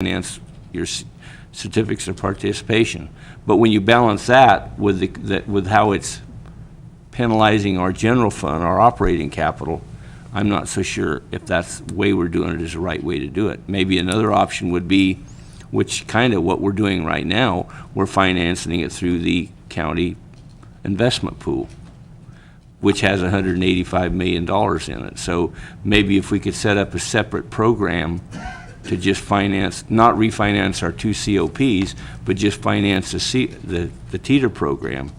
finance your certificates of participation. But when you balance that with with how it's penalizing our general fund, our operating capital, I'm not so sure if that's the way we're doing it is the right way to do it. Maybe another option would be, which kind of what we're doing right now, we're financing it through the county investment pool, which has $185 million in it. So maybe if we could set up a separate program to just finance, not refinance our two COPs, but just finance the TETR program,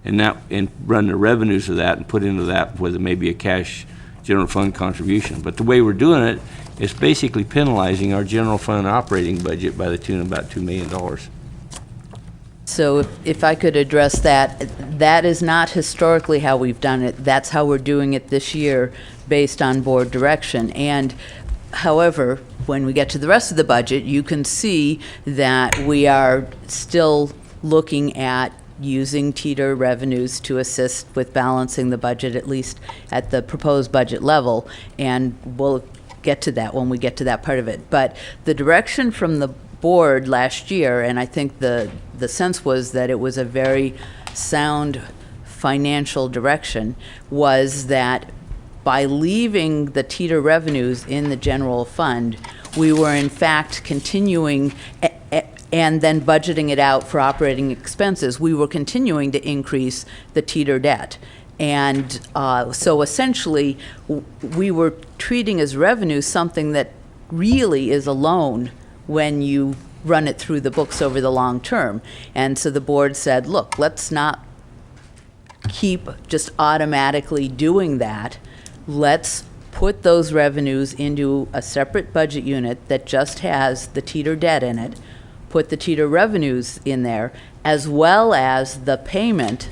and run the revenues of that and put into that with maybe a cash general fund contribution. But the way we're doing it is basically penalizing our general fund operating budget by the tune of about $2 million. So if I could address that, that is not historically how we've done it. That's how we're doing it this year based on board direction. And however, when we get to the rest of the budget, you can see that we are still looking at using TETR revenues to assist with balancing the budget, at least at the proposed budget level. And we'll get to that when we get to that part of it. But the direction from the board last year, and I think the sense was that it was a very sound financial direction, was that by leaving the TETR revenues in the general fund, we were in fact continuing and then budgeting it out for operating expenses. We were continuing to increase the TETR debt. And so essentially, we were treating as revenue something that really is a loan when you run it through the books over the long term. And so the board said, look, let's not keep just automatically doing that. Let's put those revenues into a separate budget unit that just has the TETR debt in it, put the TETR revenues in there, as well as the payment,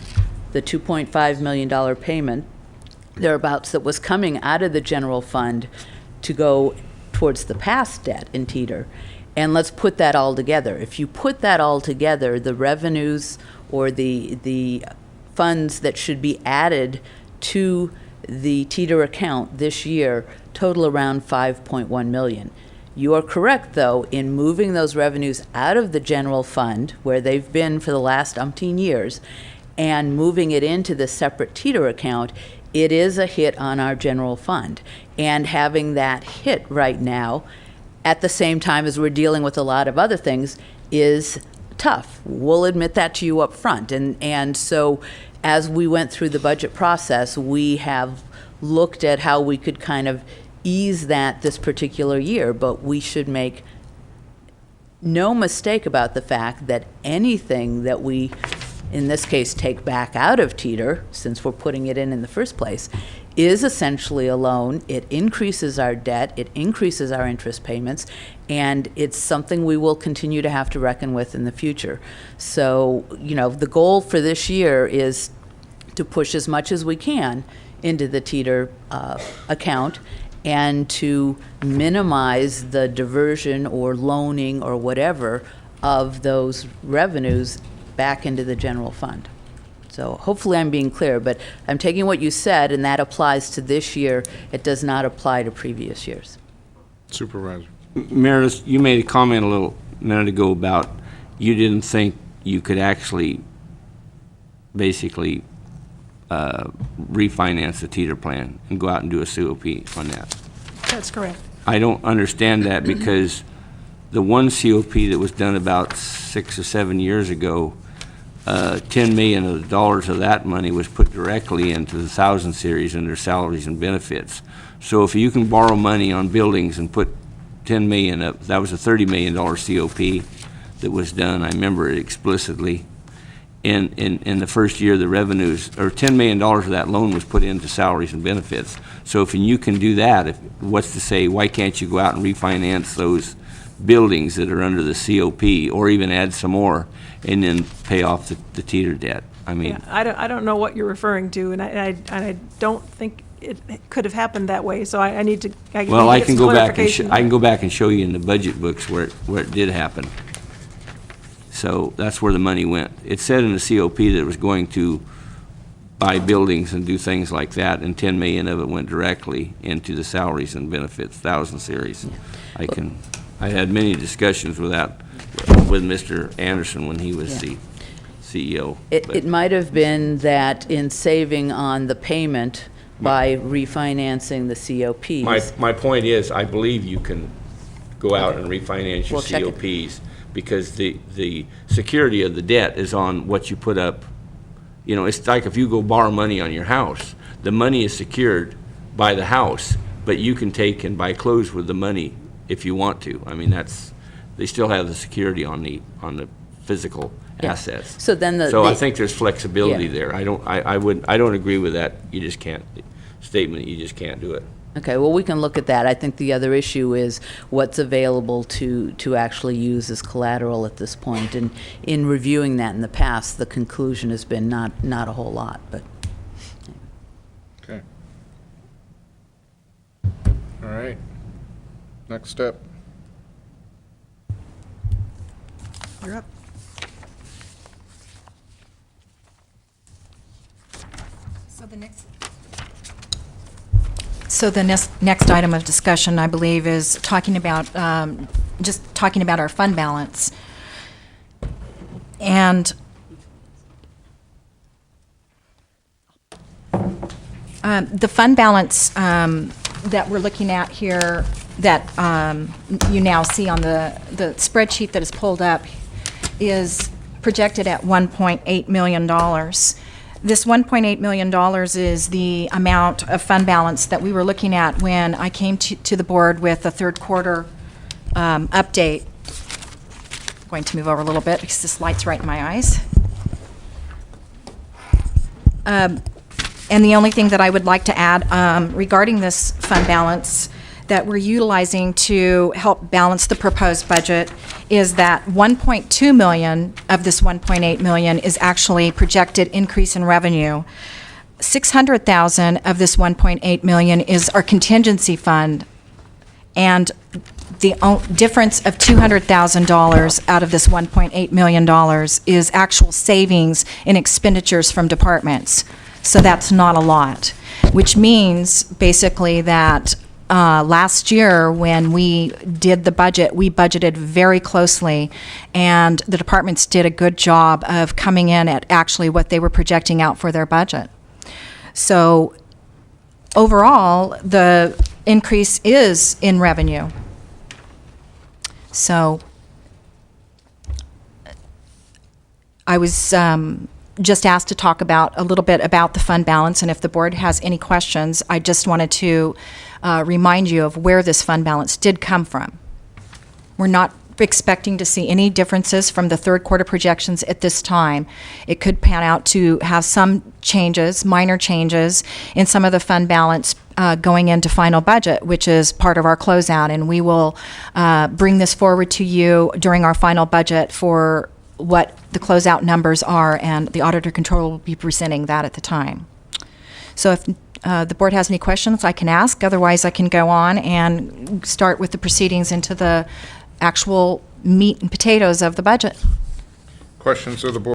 the $2.5 million payment, thereabouts, that was coming out of the general fund to go towards the past debt in TETR. And let's put that all together. If you put that all together, the revenues or the funds that should be added to the TETR account this year total around $5.1 million. You are correct, though, in moving those revenues out of the general fund, where they've been for the last umpteen years, and moving it into the separate TETR account. It is a hit on our general fund. And having that hit right now, at the same time as we're dealing with a lot of other things, is tough. We'll admit that to you up front. And so as we went through the budget process, we have looked at how we could kind of ease that this particular year, but we should make no mistake about the fact that anything that we, in this case, take back out of TETR, since we're putting it in the first place, is essentially a loan. It increases our debt, it increases our interest payments, and it's something we will continue to have to reckon with in the future. So, you know, the goal for this year is to push as much as we can into the TETR account and to minimize the diversion or loaning or whatever of those revenues back into the general fund. So hopefully I'm being clear, but I'm taking what you said, and that applies to this year. It does not apply to previous years. Supervisor. Meredith, you made a comment a little minute ago about you didn't think you could actually basically refinance the TETR plan and go out and do a COP on that. That's correct. I don't understand that, because the one COP that was done about 6 or 7 years ago, $10 million of that money was put directly into the 1000 series and their salaries and benefits. So if you can borrow money on buildings and put $10 million up, that was a $30 million COP that was done. I remember it explicitly. In the first year, the revenues, or $10 million of that loan was put into salaries and benefits. So if you can do that, what's to say, why can't you go out and refinance those buildings that are under the COP, or even add some more and then pay off the TETR debt? I mean, Yeah, I don't know what you're referring to, and I don't think it could have happened that way. So I need to. I can go back and I can go back and show you in the budget books where it did happen. So that's where the money went. It said in the COP that it was going to buy buildings and do things like that, and $10 million of it went directly into the salaries and benefits 1000 series. I can I had many discussions with that, with Mr. Anderson when he was the CEO. It might have been that in saving on the payment by refinancing the COPs. My point is, I believe you can go out and refinance your We'll check it. COPs, because the security of the debt is on what you put up. You know, it's like if you go borrow money on your house, the money is secured by the house, but you can take and buy clothes with the money if you want to. I mean, they still have the security on the physical Yeah. assets. So then I think there's flexibility Yeah. there. I don't agree with that. You just can't, statement, you just can't do it. Okay, well, we can look at that. I think the other issue is what's available to actually use as collateral at this point. And in reviewing that in the past, the conclusion has been not a whole lot, but. Okay. All right. Next step. You're up. So the next item of discussion, I believe, is talking about, just talking about our fund balance. And the fund balance that we're looking at here, that you now see on the spreadsheet that is pulled up, is projected at $1.8 million. This $1.8 million is the amount of fund balance that we were looking at when I came to the board with the third quarter update. I'm going to move over a little bit because this light's right in my eyes. And the only thing that I would like to add regarding this fund balance that we're utilizing to help balance the proposed budget is that 1.2 million of this 1.8 million is actually projected increase in revenue. 600,000 of this 1.8 million is our contingency fund, and the difference of $200,000 out of this $1.8 million is actual savings in expenditures from departments. So that's not a lot, which means basically that last year, when we did the budget, we budgeted very closely, and the departments did a good job of coming in at actually what they were projecting out for their budget. So overall, the increase is in revenue. So I was just asked to talk about a little bit about the fund balance, and if the board has any questions, I just wanted to remind you of where this fund balance did come from. We're not expecting to see any differences from the third quarter projections at this time. It could pan out to have some changes, minor changes, in some of the fund balance going into final budget, which is part of our closeout, and we will bring this forward to you during our final budget for what the closeout numbers are, and the auditor controller will be presenting that at the time. So if the board has any questions, I can ask. Otherwise, I can go on and start with the proceedings into the actual meat and potatoes of the budget. Questions of the board?